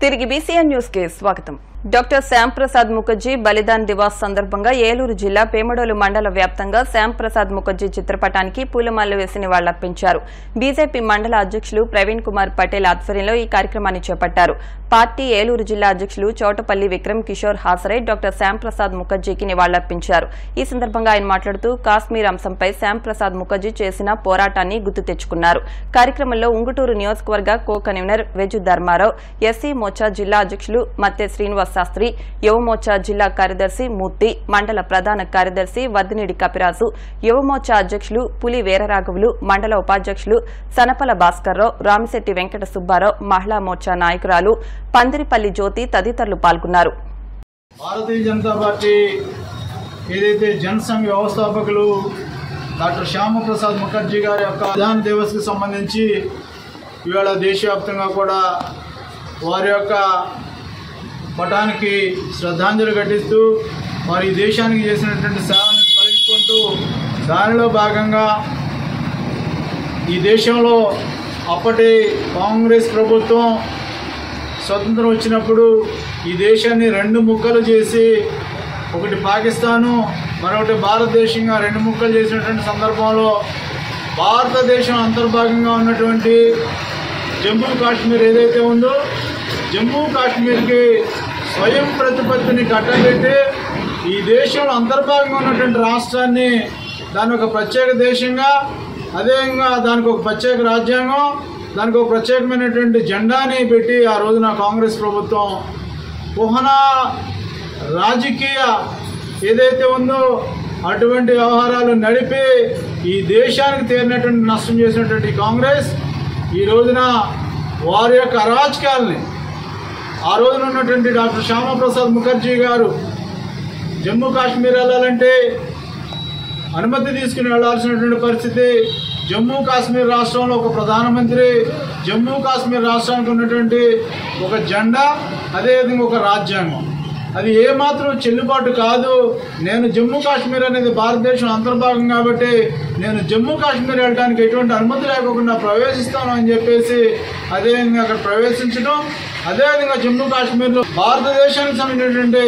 తిరిగి BCN news కి స్వాగతం. డాక్టర్ శ్యాంప్రసాద్ ముఖర్జీ బలిదాన్ దివాస్ సందర్భంగా ఏలూరు జిల్లా పేమడోలు మండల వ్యాప్తంగా శ్యాంప్రసాద్ ముఖర్జీ చిత్రపటానికి పూలమాలలు వేసి నివాళులర్పించారు. బీజేపీ మండల అధ్యక్షులు ప్రవీణ్ కుమార్ పటేల్ ఆధ్వర్యంలో ఈ కార్యక్రమాన్ని చేపట్టారు. పార్టీ ఏలూరు జిల్లా అధ్యక్షులు చౌటపల్లి విక్రమ్ కిషోర్ హాజరై డాక్టర్ శ్యాంప్రసాద్ ముఖర్జీకి నివాళులర్పించారు. ఈ సందర్భంగా ఆయన మాట్లాడుతూ కాశ్మీర్ అంశంపై శ్యాంప్రసాద్ ముఖర్జీ చేసిన పోరాటాన్ని గుర్తు తెచ్చుకున్నారు. కార్యక్రమంలో ఉంగుటూరు నియోజకవర్గ co convener veg Dharmarao, SC Morcha జిల్లా అధ్యక్షులు మత్తె శ్రీనివాస్ శాస్త్రి, యువమోర్చా జిల్లా కార్యదర్శి మూర్తి, మండల ప్రధాన కార్యదర్శి వద్దినేడి కపిరాజు, యువమోర్చా అధ్యక్షులు పులి వీరరాఘవులు, మండల ఉపాధ్యక్షులు సనపల భాస్కర్రావు, రామిశెట్టి వెంకట సుబ్బారావు, మహిళా మోర్చా నాయకురాలు పందిరిపల్లి జ్యోతి తదితరులు పాల్గొన్నారు. భారతీయ జనతా పార్టీ ఏదైతే జనసంఘ వ్యవస్థాపకులు డాక్టర్ శ్యామప్రసాద్ ముఖర్జీ గారి యొక్క బలిదాన్ దివస్కి సంబంధించి ఇవాళ దేశవ్యాప్తంగా కూడా వారి యొక్క పటానికి శ్రద్ధాంజలి ఘటిస్తూ వారి దేశానికి చేసినటువంటి సేవలను స్మరించుకుంటూ దానిలో భాగంగా ఈ దేశంలో అప్పటి కాంగ్రెస్ ప్రభుత్వం స్వతంత్రం వచ్చినప్పుడు ఈ దేశాన్ని రెండు ముక్కలు చేసి ఒకటి పాకిస్తాను మరొకటి భారతదేశంగా రెండు ముక్కలు చేసినటువంటి సందర్భంలో భారతదేశం అంతర్భాగంగా ఉన్నటువంటి జమ్మూ కాశ్మీర్ ఏదైతే ఉందో జమ్మూ కాశ్మీర్కి స్వయం ప్రతిపత్తిని కట్టబెట్టి ఈ దేశంలో అంతర్భాగంగా ఉన్నటువంటి రాష్ట్రాన్ని దాని ఒక ప్రత్యేక దేశంగా అదేవిధంగా దానికి ఒక ప్రత్యేక రాజ్యాంగం దానికి ఒక ప్రత్యేకమైనటువంటి జెండాని పెట్టి ఆ రోజున కాంగ్రెస్ ప్రభుత్వం కుహనా రాజకీయ ఏదైతే ఉందో అటువంటి వ్యవహారాలు నడిపి ఈ దేశానికి తీరినటువంటి నష్టం చేసినటువంటి కాంగ్రెస్ ఈ రోజున వారి యొక్క అరాచకాలని ఆ రోజున ఉన్నటువంటి డాక్టర్ శ్యామప్రసాద్ ముఖర్జీ గారు జమ్మూ కాశ్మీర్ వెళ్ళాలంటే అనుమతి తీసుకుని వెళ్లాల్సినటువంటి పరిస్థితి. జమ్మూ కాశ్మీర్ రాష్ట్రంలో ఒక ప్రధానమంత్రి, జమ్మూ కాశ్మీర్ రాష్ట్రానికి ఉన్నటువంటి ఒక జెండా, అదేవిధంగా ఒక రాజ్యాంగం, అది ఏమాత్రం చెల్లుబాటు కాదు. నేను జమ్మూ కాశ్మీర్ అనేది భారతదేశం అంతర్భాగం కాబట్టి నేను జమ్మూ కాశ్మీర్ వెళ్ళడానికి ఎటువంటి అనుమతి లేకుండా ప్రవేశిస్తాను అని చెప్పేసి అదేవిధంగా అక్కడ ప్రవేశించడం, అదేవిధంగా జమ్మూ కాశ్మీర్లో భారతదేశానికి సంబంధించినటువంటి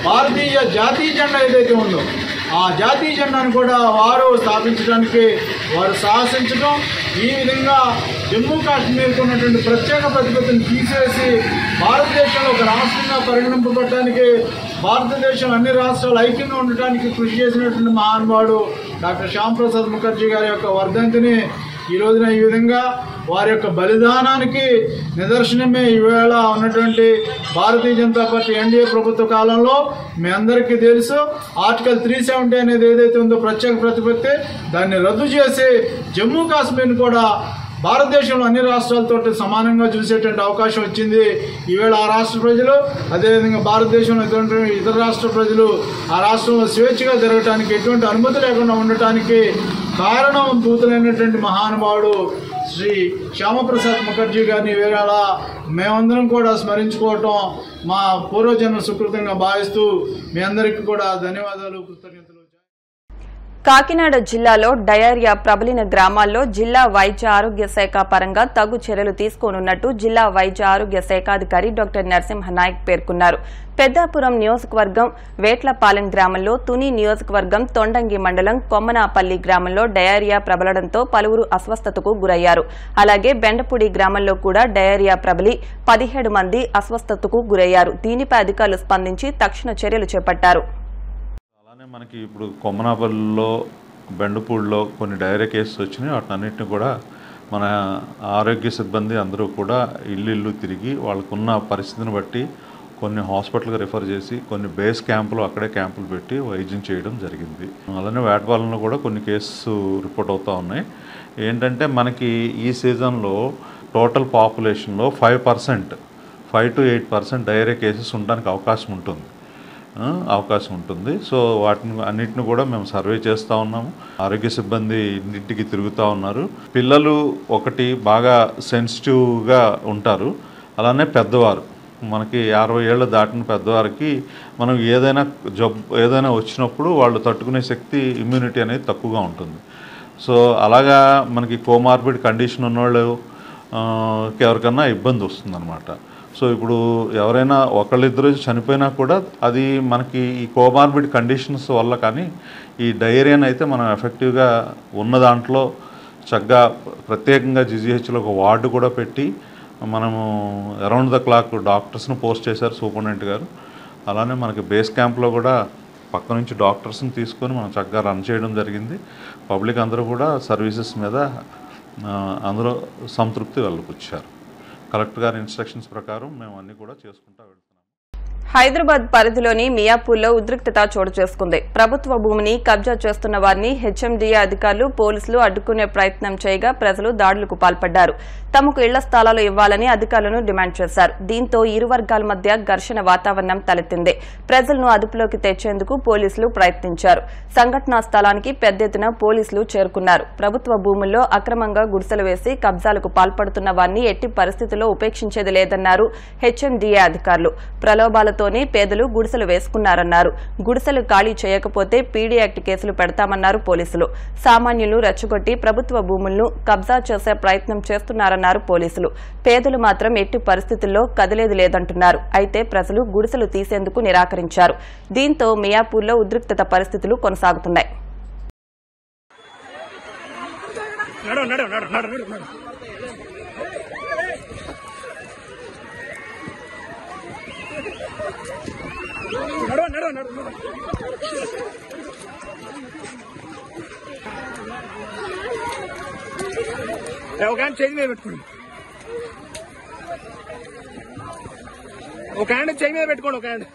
భారతీయ జాతీయ జెండా ఏదైతే ఉందో ఆ జాతీయ జెండాను కూడా వారు స్థాపించడానికి వారు సాహసించడం, ఈ విధంగా జమ్మూ కాశ్మీర్కు ఉన్నటువంటి ప్రత్యేక ప్రతిపత్తిని తీసేసి భారతదేశంలో ఒక రాష్ట్రంగా పరిగణింపబడటానికి భారతదేశం అన్ని రాష్ట్రాలు ఐక్యంగా ఉండటానికి కృషి చేసినటువంటి మహానుభావుడు డాక్టర్ శ్యామప్రసాద్ ముఖర్జీ గారి యొక్క వర్ధంతిని ఈ రోజున ఈ విధంగా వారి యొక్క బలిదానానికి నిదర్శనమే ఈవేళ ఉన్నటువంటి భారతీయ జనతా పార్టీ ఎన్డీఏ ప్రభుత్వ కాలంలో మీ అందరికీ తెలుసు ఆర్టికల్ 370 అనేది ఏదైతే ఉందో ప్రత్యేక ప్రతిపత్తి, దాన్ని రద్దు చేసి జమ్మూ కాశ్మీర్ని కూడా భారతదేశంలో అన్ని రాష్ట్రాలతో సమానంగా చూసేటువంటి అవకాశం వచ్చింది. ఈవేళ ఆ రాష్ట్ర ప్రజలు అదేవిధంగా భారతదేశంలో ఇతర రాష్ట్ర ప్రజలు ఆ రాష్ట్రంలో స్వేచ్ఛగా జరగడానికి ఎటువంటి అనుమతి లేకుండా ఉండటానికి కారణం పూతులైనటువంటి మహానుభావుడు శ్రీ శ్యామప్రసాద్ ముఖర్జీ గారిని వేళ మేమందరం కూడా స్మరించుకోవటం మా పూర్వజన్మ సుకృతంగా భావిస్తూ మీ అందరికీ కూడా ధన్యవాదాలు, కృతజ్ఞతలు. కాకినాడ జిల్లాలో డయేరియా ప్రబలిన గ్రామాల్లో జిల్లా వైద్య ఆరోగ్య శాఖ పరంగా తగు చర్యలు తీసుకోనున్నట్టు జిల్లా వైద్య ఆరోగ్య శాఖాధికారి డాక్టర్ నరసింహనాయక్ పేర్కొన్నారు. పెద్దాపురం నియోజకవర్గం వేట్లపాలెం గ్రామంలో, తుని నియోజకవర్గం తొండంగి మండలం కొమ్మనాపల్లి గ్రామంలో డయేరియా ప్రబలడంతో పలువురు అస్వస్థతకు గురయ్యారు. అలాగే బెండపూడి గ్రామంలో కూడా డయేరియా ప్రబలి 17 మంది అస్వస్థతకు గురయ్యారు. దీనిపై అధికారులు స్పందించి తక్షణ చర్యలు చేపట్టారు. మనకి ఇప్పుడు కొమ్మనాపల్లిలో బెండపూడిలో కొన్ని డయేరియా కేసెస్ వచ్చినాయి. వాటన్నిటిని కూడా మన ఆరోగ్య సిబ్బంది అందరూ కూడా ఇల్లు తిరిగి వాళ్ళకున్న పరిస్థితిని బట్టి కొన్ని హాస్పిటల్కి రిఫర్ చేసి కొన్ని బేస్ క్యాంపులు అక్కడే క్యాంపులు పెట్టి వైద్యం చేయడం జరిగింది. అలానే వేటపాలెంలో కూడా కొన్ని కేసెస్ రిపోర్ట్ అవుతూ ఉన్నాయి. ఏంటంటే మనకి ఈ సీజన్లో టోటల్ పాపులేషన్లో 5% 5 to 8% డయేరియా కేసెస్ ఉండడానికి అవకాశం ఉంటుంది. సో వాటిని అన్నిటిని కూడా మేము సర్వే చేస్తూ ఉన్నాము. ఆరోగ్య సిబ్బంది ఇంటింటికి తిరుగుతూ ఉన్నారు. పిల్లలు ఒకటి బాగా సెన్సిటివ్గా ఉంటారు. అలానే పెద్దవారు మనకి 60 ఏళ్ళు దాటిన పెద్దవారికి మనం ఏదైనా వచ్చినప్పుడు వాళ్ళు తట్టుకునే శక్తి ఇమ్యూనిటీ అనేది తక్కువగా ఉంటుంది. సో అలాగా మనకి కోమార్బిడ్ కండిషన్ ఉన్నవాళ్ళు ఎవరికన్నా ఇబ్బంది వస్తుందన్నమాట. సో ఇప్పుడు ఎవరైనా ఒకళ్ళిద్దరు చనిపోయినా కూడా అది మనకి ఈ కోమార్బిడ్ కండిషన్స్ వల్ల, కానీ ఈ డయేరియాని అయితే మనం ఎఫెక్టివ్గా ఉన్న దాంట్లో చక్కగా ప్రత్యేకంగా జీజీహెచ్లో ఒక వార్డు కూడా పెట్టి మనము అరౌండ్ ద క్లాక్ డాక్టర్స్ని పోస్ట్ చేశారు సూపరింటెండెంట్ గారు. అలానే మనకి బేస్ క్యాంప్లో కూడా పక్క నుంచి డాక్టర్స్ని తీసుకొని మనం చక్కగా రన్ చేయడం జరిగింది. పబ్లిక్ అందరూ కూడా సర్వీసెస్ మీద అందరూ సంతృప్తి వెళ్ళకొచ్చారు. కలెక్టర్ గారి ఇన్స్ట్రక్షన్స్ ప్రకారం మేము అన్నీ కూడా చేసుకుంటూ వెళ్తున్నాం. హైదరాబాద్ పరిధిలోని మియాపూర్లో ఉద్రిక్తత చోటు చేసుకుంది. ప్రభుత్వ భూమిని కబ్జా చేస్తున్న వారిని హెచ్ఎండీఏ అధికారులు, పోలీసులు అడ్డుకునే ప్రయత్నం చేయగా ప్రజలు దాడులకు పాల్పడ్డారు. తమకు ఇళ్ల స్థలాలు ఇవ్వాలని అధికారులను డిమాండ్ చేశారు. దీంతో ఇరు వర్గాల మధ్య ఘర్షణ వాతావరణం తలెత్తింది. ప్రజలను అదుపులోకి తెచ్చేందుకు పోలీసులు ప్రయత్నించారు. సంఘటనా స్థలానికి పెద్ద ఎత్తున పోలీసులు చేరుకున్నారు. ప్రభుత్వ భూముల్లో అక్రమంగా గుడిసెలు వేసి కబ్జాలకు పాల్పడుతున్న వారిని ఎట్టి పరిస్థితుల్లో ఉపేక్షించేది లేదన్నారు హెచ్ఎండీఏ అధికారులు. ప్రలోభాలతోనే పేదలు గుడిసెలు వేసుకున్నారన్నారు. గుడిసెలు ఖాళీ చేయకపోతే పీడీ యాక్ట్ కేసులు పెడతామన్నారు పోలీసులు. సామాన్యులు రెచ్చగొట్టి ప్రభుత్వ భూములను కబ్జా చేసే ప్రయత్నం చేస్తున్నారన్నారు పోలీసులు. పేదలు మాత్రం ఎట్టి పరిస్థితుల్లో కదిలేది లేదంటున్నారు. అయితే ప్రజలు గుడిసెలు తీసేందుకు నిరాకరించారు. దీంతో మియాపూర్లో ఉద్రిక్తత పరిస్థితులు కొనసాగుతున్నాయి. ఒక హ్యాండ్ చేయి మీద పెట్టుకోండి, ఒక హ్యాండ్ చేయి మీద పెట్టుకోండి, ఒక హ్యాండ్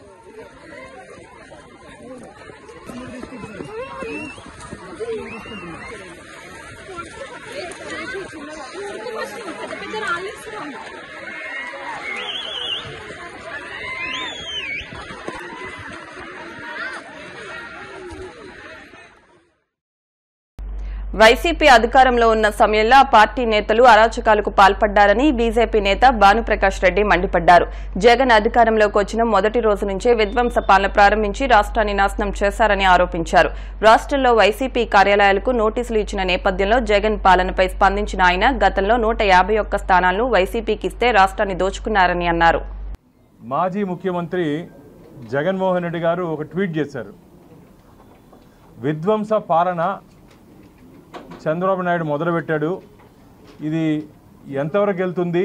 వైసీపీ అధికారంలో ఉన్న సమయంలో ఆ పార్టీ నేతలు అరాచకాలకు పాల్పడ్డారని బీజేపీ నేత భానుప్రకాష్ రెడ్డి మండిపడ్డారు. జగన్ అధికారంలోకి వచ్చిన మొదటి రోజు నుంచే విధ్వంస పాలన ప్రారంభించి రాష్ట్రాన్ని నాశనం చేశారని ఆరోపించారు. రాష్ట్రంలో వైసీపీ కార్యాలయాలకు నోటీసులు ఇచ్చిన నేపథ్యంలో జగన్ పాలనపై స్పందించిన ఆయన గతంలో 151 స్థానాలను వైసీపీకి ఇస్తే రాష్ట్రాన్ని దోచుకున్నారని అన్నారు. మాజీ ముఖ్యమంత్రి జగన్మోహన్ రెడ్డి గారు ఒక ట్వీట్ చేశారు. విధ్వంస పాలన చంద్రబాబు నాయుడు మొదలుపెట్టాడు, ఇది ఎంతవరకు వెళ్తుంది,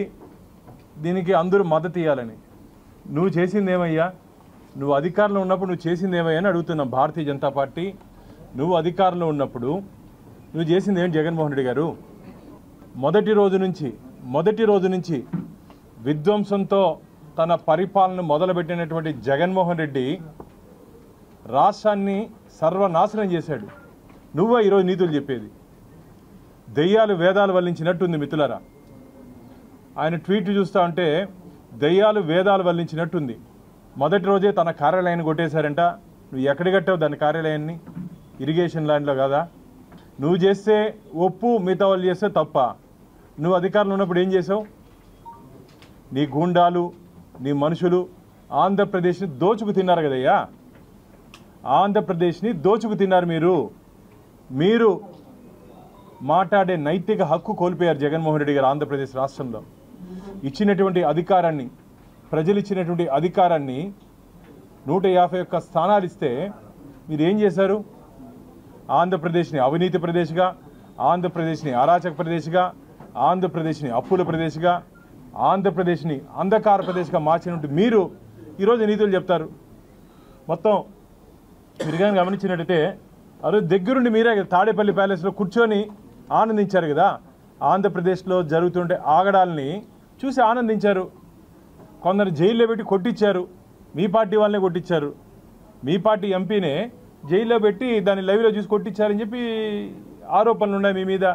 దీనికి అందరూ మద్దతు ఇవ్వాలని. నువ్వు చేసిందేమయ్యా, నువ్వు అధికారంలో ఉన్నప్పుడు నువ్వు చేసిందేమయ్యా అని అడుగుతున్నాం. భారతీయ జనతా పార్టీ నువ్వు అధికారంలో ఉన్నప్పుడు నువ్వు చేసిందేం జగన్మోహన్ రెడ్డి గారు? మొదటి రోజు నుంచి విధ్వంసంతో తన పరిపాలన మొదలుపెట్టినటువంటి జగన్మోహన్ రెడ్డి రాష్ట్రాన్ని సర్వనాశనం చేశాడు. నువ్వే ఈరోజు నీతులు చెప్పేది? దెయ్యాలు వేదాలు వల్లించినట్టుంది మిత్రులారా. ఆయన ట్వీట్ చూస్తూ ఉంటే దెయ్యాలు వేదాలు వల్లించినట్టుంది. మొదటి రోజే తన కార్యాలయాన్ని కొట్టేశారంట. నువ్వు ఎక్కడ కట్టావు దాని కార్యాలయాన్ని? ఇరిగేషన్ ల్యాండ్లో కదా. నువ్వు చేస్తే ఒప్పు, మిగతా వాళ్ళు చేస్తే తప్ప. నువ్వు అధికారంలో ఉన్నప్పుడు ఏం చేసావు? నీ గూండాలు, నీ మనుషులు ఆంధ్రప్రదేశ్ని దోచుకు తిన్నారు కదయ్యా. ఆంధ్రప్రదేశ్ని దోచుకు తిన్నారు. మీరు మాట్లాడే నైతిక హక్కు కోల్పోయారు జగన్మోహన్ రెడ్డి గారు. ఆంధ్రప్రదేశ్ రాష్ట్రంలో ఇచ్చినటువంటి అధికారాన్ని, ప్రజలు ఇచ్చినటువంటి అధికారాన్ని 151 స్థానాలు ఇస్తే మీరు ఏం చేశారు? ఆంధ్రప్రదేశ్ని అవినీతి ప్రదేశ్గా, ఆంధ్రప్రదేశ్ని అరాచక ప్రదేశ్గా, ఆంధ్రప్రదేశ్ని అప్పుల ప్రదేశ్గా, ఆంధ్రప్రదేశ్ని అంధకార ప్రదేశ్గా మార్చినట్టు మీరు ఈరోజు నీతులు చెప్తారు. మొత్తం మీరు కానీ గమనించినట్టయితే అదే దగ్గరుండి మీరే తాడేపల్లి ప్యాలెస్లో కూర్చొని ఆనందించారు కదా. ఆంధ్రప్రదేశ్లో జరుగుతుండే ఆగడాలని చూసి ఆనందించారు. కొందరు జైల్లో పెట్టి కొట్టించారు. మీ పార్టీ వాళ్ళనే కొట్టించారు. మీ పార్టీ ఎంపీనే జైల్లో పెట్టి దాన్ని లైవ్లో చూసి కొట్టించారని చెప్పి ఆరోపణలు ఉన్నాయి మీ మీద.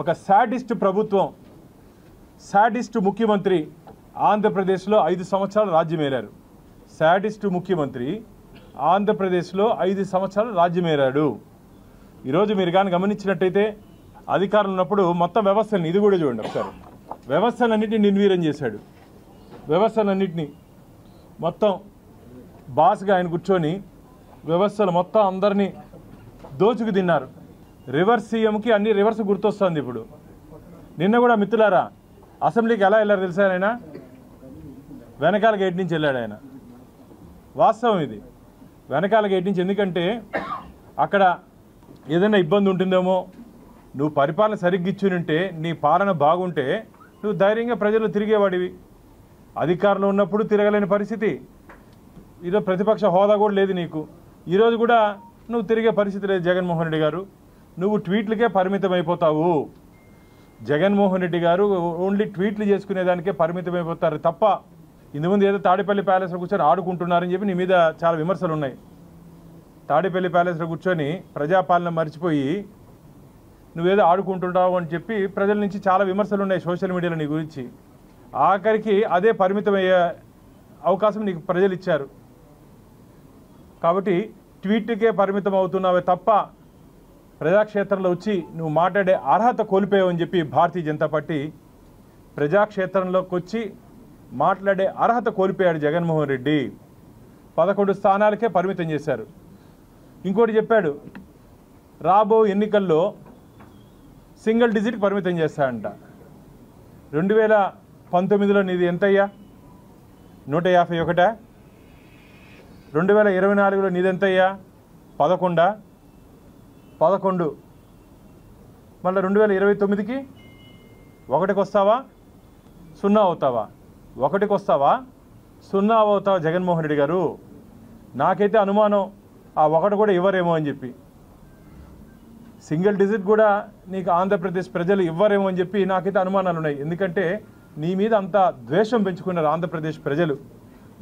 ఒక శాడిస్ట్ ప్రభుత్వం, శాడిస్ట్ ముఖ్యమంత్రి ఆంధ్రప్రదేశ్లో 5 సంవత్సరాలు రాజ్యమేలారు. శాడిస్ట్ ముఖ్యమంత్రి ఆంధ్రప్రదేశ్లో 5 సంవత్సరాలు రాజ్యమేరాడు. ఈరోజు మీరు కానీ గమనించినట్టయితే అధికారం ఉన్నప్పుడు మొత్తం వ్యవస్థని, ఇది కూడా చూడండి ఒకసారి, వ్యవస్థలన్నింటినీ నిర్వీర్యం చేశాడు. వ్యవస్థలన్నింటినీ మొత్తం బాస్గా ఆయన కూర్చొని వ్యవస్థలు మొత్తం అందరినీ దోచుకు తిన్నారు. రివర్స్ సీఎంకి అన్ని రివర్స్ గుర్తొస్తుంది ఇప్పుడు. నిన్న కూడా మిత్రులారా అసెంబ్లీకి ఎలా వెళ్ళారు తెలుసా? ఆయన వెనకాల గేట్ నుంచి వెళ్ళాడు ఆయన. వాస్తవం ఇది, వెనకాల గేట్ నుంచి. ఎందుకంటే అక్కడ ఏదైనా ఇబ్బంది ఉంటుందేమో, నువ్వు పరిపాలన సరిగ్గా ఇచ్చునుంటే, నీ పాలన బాగుంటే నువ్వు ధైర్యంగా ప్రజలు తిరిగేవాడివి. అధికారంలో ఉన్నప్పుడు తిరగలేని పరిస్థితి, ఈరోజు ప్రతిపక్ష హోదా కూడా లేదు నీకు. ఈరోజు కూడా నువ్వు తిరిగే పరిస్థితి లేదు. జగన్మోహన్ రెడ్డి గారు, నువ్వు ట్వీట్లకే పరిమితం అయిపోతావు. జగన్మోహన్ రెడ్డి గారు ఓన్లీ ట్వీట్లు చేసుకునేదానికే పరిమితం అయిపోతారు తప్ప, ఇంతకుముందు ఏదో తాడేపల్లి ప్యాలెస్లో కూర్చొని ఆడుకుంటున్నారని చెప్పి నీ మీద చాలా విమర్శలు ఉన్నాయి. తాడేపల్లి ప్యాలెస్లో కూర్చొని ప్రజాపాలన మర్చిపోయి నువ్వేదో ఆడుకుంటుంటావు అని చెప్పి ప్రజల నుంచి చాలా విమర్శలు ఉన్నాయి సోషల్ మీడియాలో నీ గురించి. ఆఖరికి అదే పరిమితం అయ్యే అవకాశం నీకు ప్రజలు ఇచ్చారు. కాబట్టి ట్వీట్కే పరిమితం అవుతున్నావే తప్ప ప్రజాక్షేత్రంలో వచ్చి నువ్వు మాట్లాడే అర్హత కోల్పోయావని చెప్పి భారతీయ జనతా పార్టీ ప్రజాక్షేత్రంలోకి వచ్చి మాట్లాడే అర్హత కోల్పోయాడు జగన్మోహన్ రెడ్డి. 11 స్థానాలకే పరిమితం చేశారు. ఇంకోటి చెప్పాడు, రాబో ఎన్నికల్లో సింగిల్ డిజిట్కి పరిమితం చేస్తాడంట. 2019లో నీది ఎంతయ్యా? 151. 2024లో నీదెంతయ్యా? 11. మళ్ళీ 2029కి 1కి వస్తావా, 0 అవుతావా? 1కి వస్తావా, 0 అవుతావా? జగన్మోహన్ రెడ్డి గారు, నాకైతే అనుమానం ఆ 1 కూడా ఇవ్వరేమో అని చెప్పి. సింగిల్ డిజిట్ కూడా నీకు ఆంధ్రప్రదేశ్ ప్రజలు ఇవ్వరేమో అని చెప్పి నాకైతే అనుమానాలు ఉన్నాయి. ఎందుకంటే నీ మీద అంత ద్వేషం పెంచుకున్నారు ఆంధ్రప్రదేశ్ ప్రజలు.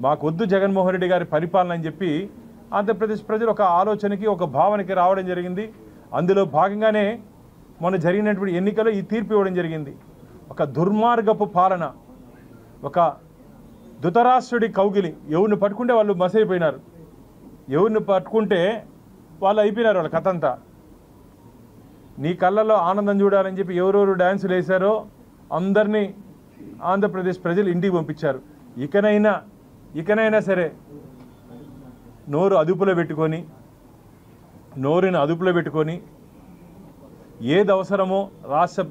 మాకు వద్దు జగన్మోహన్ రెడ్డి గారి పరిపాలన అని చెప్పి ఆంధ్రప్రదేశ్ ప్రజలు ఒక ఆలోచనకి, ఒక భావనకి రావడం జరిగింది. అందులో భాగంగానే మొన్న జరిగినటువంటి ఎన్నికల్లో ఈ తీర్పు ఇవ్వడం జరిగింది. ఒక దుర్మార్గపు పాలన, ఒక ధృతరాష్ట్రుడి కౌగిలి. ఎవరిని పట్టుకుంటే వాళ్ళు మసైపోయినారు, ఎవరిని పట్టుకుంటే వాళ్ళు అయిపోయినారు, వాళ్ళ కథ అంతా. నీ కళ్ళల్లో ఆనందం చూడాలని చెప్పి ఎవరెవరు డ్యాన్సులు వేశారో అందరినీ ఆంధ్రప్రదేశ్ ప్రజలు ఇంటికి పంపించారు. ఇకనైనా సరే నోరుని అదుపులో పెట్టుకొని ఏది అవసరమో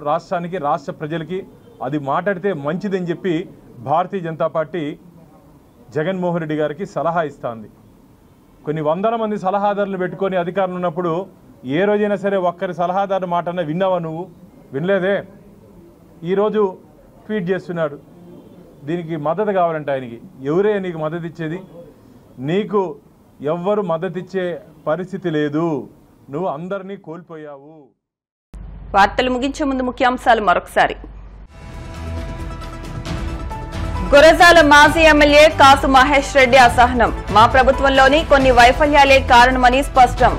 రాష్ట్రానికి, రాష్ట్ర ప్రజలకి అది మాట్లాడితే మంచిదని చెప్పి భారతీయ జనతా పార్టీ జగన్మోహన్ రెడ్డి గారికి సలహా ఇస్తుంది. కొన్ని వందల మంది సలహాదారులు పెట్టుకొని అధికారంలో ఉన్నప్పుడు ఏ రోజైనా సరే ఒక్కరి సలహాదారు మాట అన్నా విన్నావా? నువ్వు వినలేదే. ఈరోజు ట్వీట్ చేస్తున్నాడు. దీనికి మద్దతు కావాలంటే ఆయనకి ఎవరే నీకు మద్దతు ఇచ్చేది? నీకు ఎవ్వరు మద్దతు ఇచ్చే పరిస్థితి లేదు. నువ్వు అందరినీ కోల్పోయావు. వార్తలు ముగించే ముందు ముఖ్యాంశాలు మరొకసారి. గురజాల మాజీ ఎమ్మెల్యే కాసు మహేష్ రెడ్డి అసహనం. మా ప్రభుత్వంలోని కొన్ని వైఫల్యాలే కారణమని స్పష్టం.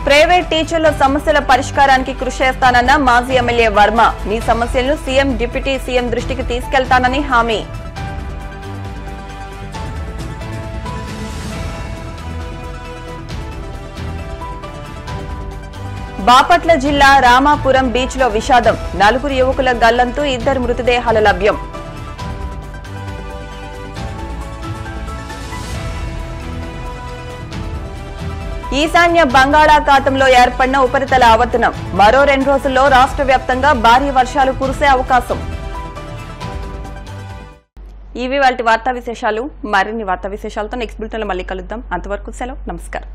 ప్రైవేట్ టీచర్ల సమస్యల పరిష్కారానికి కృషి చేస్తానన్న మాజీ ఎమ్మెల్యే వర్మ. మీ సమస్యలను సీఎం, డిప్యూటీ సీఎం దృష్టికి తీసుకెళ్తానని హామీ. బాపట్ల జిల్లా రామాపురం బీచ్ లో విషాదం. 4 యువకుల గల్లంతు, 2 మృతదేహాలు లభ్యం. ఈశాన్య బంగాళాఖాతంలో ఏర్పడిన ఉపరితల ఆవర్తనం. మరో 2 రోజుల్లో రాష్ట్ర వ్యాప్తంగా భారీ వర్షాలు కురిసే అవకాశం. ఇవి వాటి వార్తా విశేషాలు. మరిన్ని వార్తా విశేషాలతో నెక్స్ట్ బులెటిన్లో మళ్ళీ కలుద్దాం. అంతవరకు సెలవు. నమస్కారం.